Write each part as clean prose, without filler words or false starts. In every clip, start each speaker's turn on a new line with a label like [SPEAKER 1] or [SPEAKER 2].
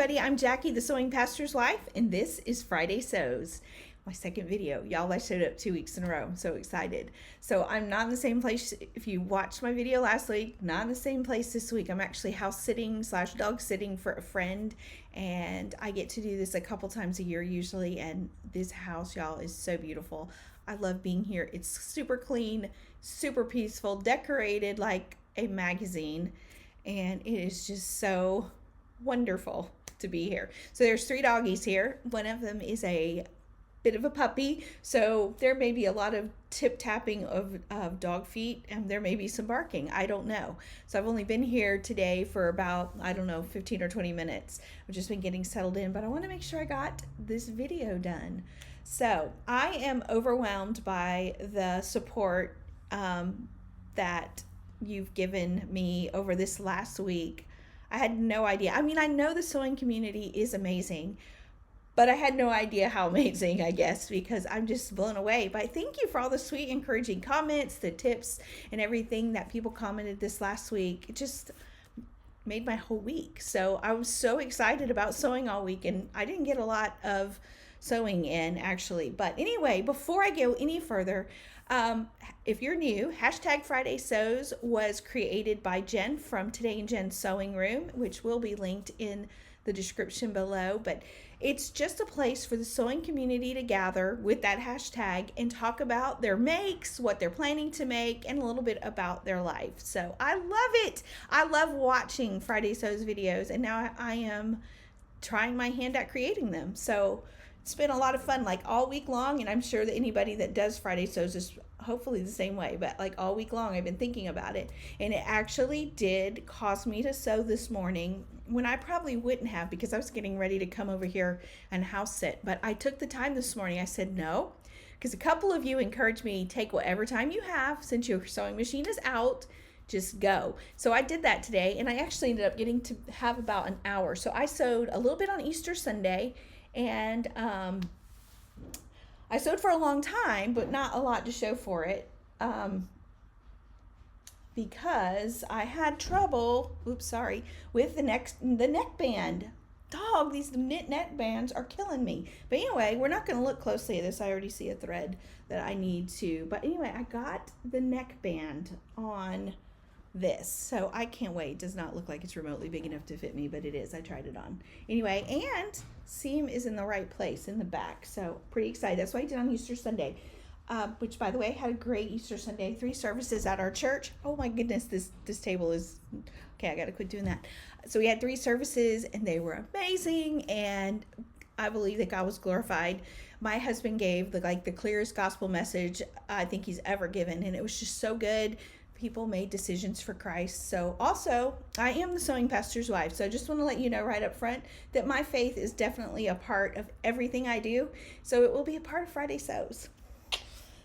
[SPEAKER 1] everybody. I'm Jackie, the Sewing Pastor's wife, and this is Friday Sews, my second video. Y'all, I showed up 2 weeks in a row. I'm so excited. So I'm not in the same place. If you watched my video last week, not in the same place this week. I'm actually house sitting / dog sitting for a friend, and I get to do this a couple times a year usually, and this house, y'all, is so beautiful. I love being here. It's super clean, super peaceful, decorated like a magazine, and it is just so wonderful to be here. So there's 3 doggies here. One of them is a bit of a puppy, so there may be a lot of tip tapping of dog feet, and there may be some barking. I don't know. So I've only been here today for about, I don't know, 15 or 20 minutes. I've just been getting settled in, but I want to make sure I got this video done. So I am overwhelmed by the support that you've given me over this last week. I had no idea. I mean, I know the sewing community is amazing, but I had no idea how amazing, I guess, because I'm just blown away. But thank you for all the sweet, encouraging comments, the tips, and everything that people commented this last week. It just made my whole week. So I was so excited about sewing all week, and I didn't get a lot of sewing in, actually. But anyway, before I go any further, if you're new, hashtag Friday Sews was created by Jen from Today in Jen's Sewing Room, which will be linked in the description below. But it's just a place for the sewing community to gather with that hashtag and talk about their makes, what they're planning to make, and a little bit about their life. So I love it. I love watching Friday Sews videos, and now I am trying my hand at creating them. So it's been a lot of fun, like all week long, and I'm sure that anybody that does Friday Sews is hopefully the same way, but like all week long I've been thinking about it, and it actually did cause me to sew this morning when I probably wouldn't have, because I was getting ready to come over here and house sit. But I took the time this morning. I said no, because a couple of you encouraged me, take whatever time you have since your sewing machine is out, just go. So I did that today, and I actually ended up getting to have about an hour. So I sewed a little bit on Easter Sunday, and I sewed for a long time, but not a lot to show for it, because I had trouble, with the neck band. Dog, these knit neck bands are killing me. But anyway, we're not going to look closely at this. I already see a thread that I need to. But anyway, I got the neck band on this, so I can't wait. It does not look like it's remotely big enough to fit me, but it is. I tried it on. Anyway, and seam is in the right place in the back, so pretty excited. That's what I did on Easter Sunday, which, by the way, had a great Easter Sunday. 3 services at our church. Oh my goodness, this table is okay. I gotta quit doing that. So we had 3 services, and they were amazing, and I believe that God was glorified. My husband gave the clearest gospel message I think he's ever given, and it was just so good. People made decisions for Christ. So also, I am the sewing pastor's wife. So I just want to let you know right up front that my faith is definitely a part of everything I do. So it will be a part of Friday Sews.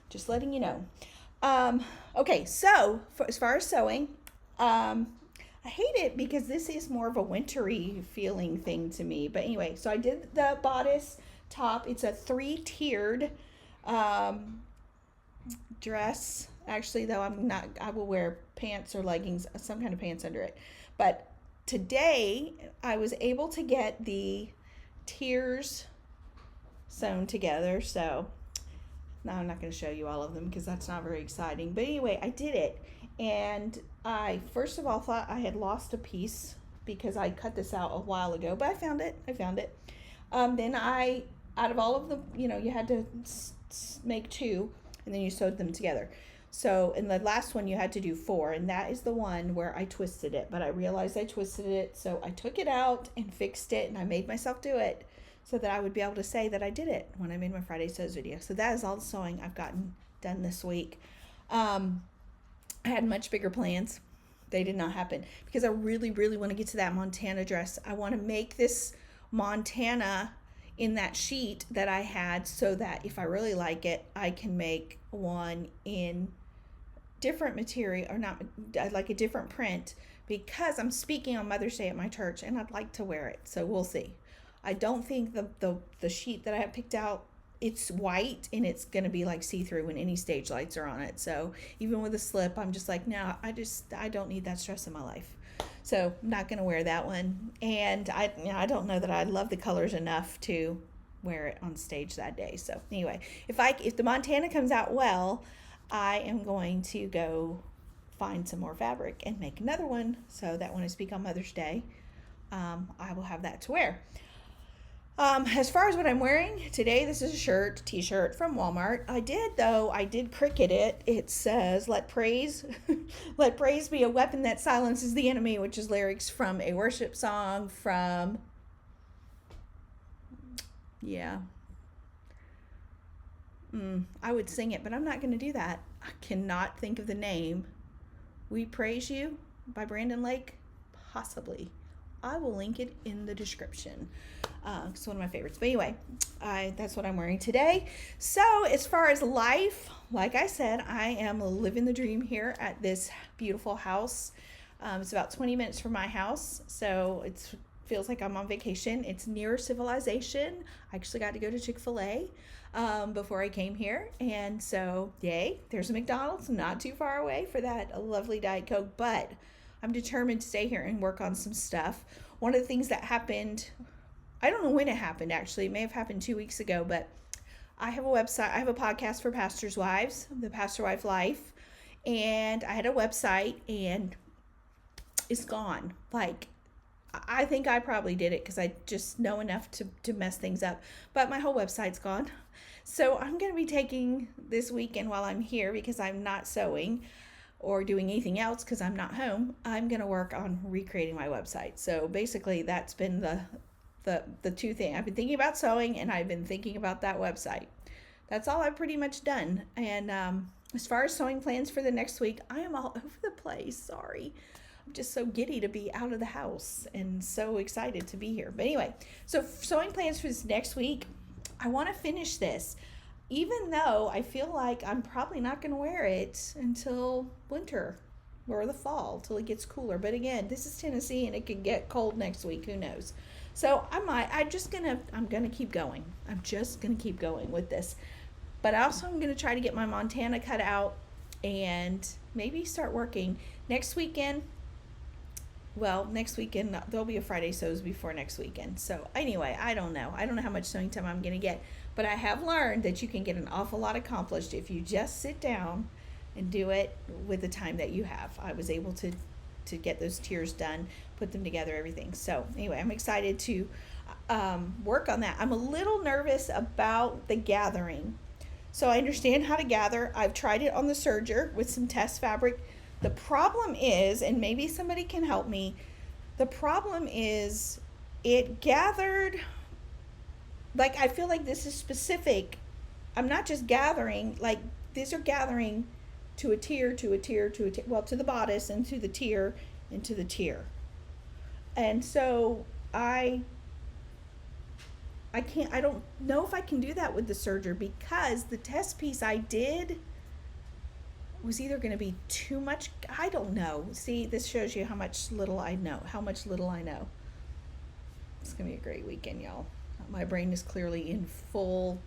[SPEAKER 1] Just letting you know. Okay, so as far as sewing, I hate it because this is more of a wintry feeling thing to me. But anyway, so I did the bodice top. It's a 3-tiered dress. Actually, though, I will wear pants or leggings, some kind of pants under it. But today, I was able to get the tiers sewn together. So now I'm not going to show you all of them because that's not very exciting. But anyway, I did it. And I, first of all, thought I had lost a piece because I cut this out a while ago. But I found it. Then out of all of them, you had to make 2, and then you sewed them together. So in the last one you had to do 4, and that is the one where I twisted it, but I realized I twisted it, so I took it out and fixed it, and I made myself do it so that I would be able to say that I did it when I made my Friday Sews video. So that is all the sewing I've gotten done this week. I had much bigger plans. They did not happen because I really, really want to get to that Montana dress. I want to make this Montana in that sheet that I had, so that if I really like it, I can make one in different material, or not, like a different print, because I'm speaking on Mother's Day at my church and I'd like to wear it. So we'll see. I don't think the sheet that I have picked out, it's white, and it's going to be like see-through when any stage lights are on it. So even with a slip, I'm just like, no, I don't need that stress in my life. So I'm not going to wear that one. And I don't know that I love the colors enough to wear it on stage that day. So anyway, if the Montana comes out well, I am going to go find some more fabric and make another one so that when I speak on Mother's Day, I will have that to wear. As far as what I'm wearing today, this is a t-shirt from Walmart. I did cricket it. It says, let praise be a weapon that silences the enemy, which is lyrics from a worship song from, I would sing it, but I'm not going to do that. I cannot think of the name. We Praise You by Brandon Lake? Possibly. I will link it in the description. It's one of my favorites. But anyway, that's what I'm wearing today. So as far as life, like I said, I am living the dream here at this beautiful house. It's about 20 minutes from my house, so it feels like I'm on vacation. It's near civilization. I actually got to go to Chick-fil-A before I came here, and so yay, there's a McDonald's not too far away for that lovely Diet Coke. But I'm determined to stay here and work on some stuff. One of the things that happened, I don't know when it happened actually, it may have happened 2 weeks ago, but I have a website, I have a podcast for pastors' wives, the Pastor Wife Life, and I had a website and it's gone. Like, I think I probably did it because I just know enough to mess things up, but my whole website's gone. So I'm going to be taking this weekend while I'm here, because I'm not sewing or doing anything else because I'm not home, I'm going to work on recreating my website. So basically that's been the two things. I've been thinking about sewing and I've been thinking about that website. That's all I've pretty much done. And as far as sewing plans for the next week, I am all over the place. Sorry. I'm just so giddy to be out of the house and so excited to be here. But anyway, so sewing plans for this next week, I want to finish this. Even though I feel like I'm probably not going to wear it until winter or the fall, till it gets cooler. But again, this is Tennessee and it could get cold next week. Who knows? So I'm going to keep going. I'm just going to keep going with this. But also I'm going to try to get my Montana cut out and maybe start working next weekend. Well, next weekend, there'll be a Friday Sews before next weekend. So anyway, I don't know how much sewing time I'm going to get. But I have learned that you can get an awful lot accomplished if you just sit down and do it with the time that you have. I was able to get those tiers done, put them together, everything. So anyway, I'm excited to work on that. I'm a little nervous about the gathering. So I understand how to gather. I've tried it on the serger with some test fabric. The problem is, and maybe somebody can help me, the problem is it gathered, like I feel like this is specific. I'm not just gathering, like these are gathering to a tier, to a tier, to a tier, well, to the bodice and to the tier and to the tier. And so I don't know if I can do that with the serger, because the test piece I did was either going to be too much. I don't know. See, this shows you how little I know. It's going to be a great weekend, y'all. My brain is clearly in full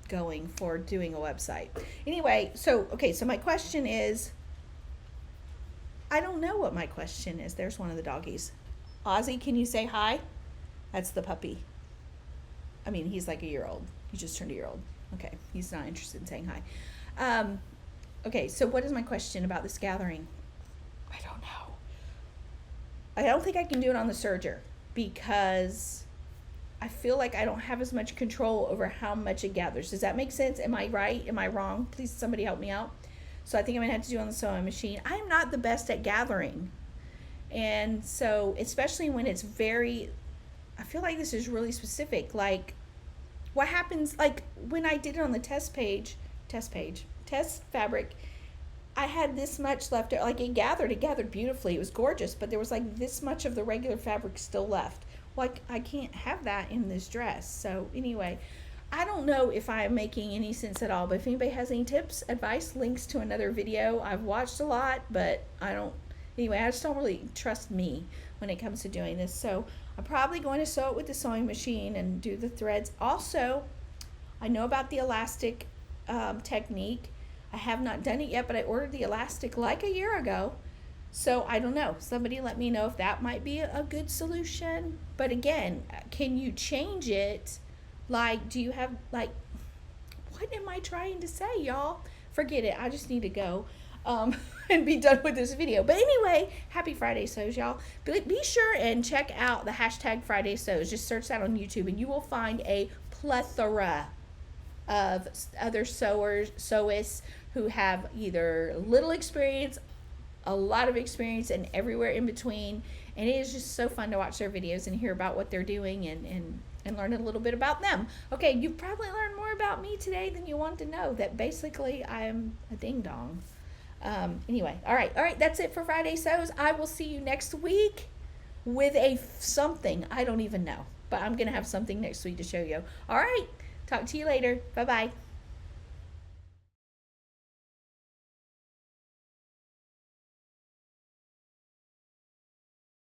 [SPEAKER 1] going for doing a website. Anyway, so my question is, I don't know what my question is. There's one of the doggies. Ozzy, can you say hi? That's the puppy. I mean, he's like a year old. He just turned a year old. Okay, he's not interested in saying hi. Okay, so what is my question about this gathering? I don't know. I don't think I can do it on the serger because I feel like I don't have as much control over how much it gathers. Does that make sense? Am I right? Am I wrong? Please, somebody help me out. So I think I'm going to have to do it on the sewing machine. I'm not the best at gathering. And so, especially when it's I feel like this is really specific. Like, what happens, like, when I did it on the test fabric, I had this much left. Like, it gathered beautifully. It was gorgeous, but there was like this much of the regular fabric still left. Like, I can't have that in this dress. So anyway, I don't know if I'm making any sense at all, but if anybody has any tips, advice, links to another video. I've watched a lot, but I just don't really trust me when it comes to doing this. So I'm probably going to sew it with the sewing machine and do the threads. Also, I know about the elastic technique. I have not done it yet, but I ordered the elastic like a year ago. So I don't know. Somebody let me know if that might be a good solution. But again, can you change it? Like, do you have, like, what am I trying to say, y'all? Forget it. I just need to go and be done with this video. But anyway, happy Friday Sews, y'all. Be sure and check out the hashtag Friday Sews. Just search that on YouTube and you will find a plethora of other sewists who have either little experience, a lot of experience, and everywhere in between. And it is just so fun to watch their videos and hear about what they're doing and learn a little bit about them. Okay, you probably learned more about me today than you want to know, that basically I am a ding dong. Anyway, all right, that's it for Friday Sews. I will see you next week with something. I don't even know, but I'm going to have something next week to show you. All right, talk to you later. Bye-bye.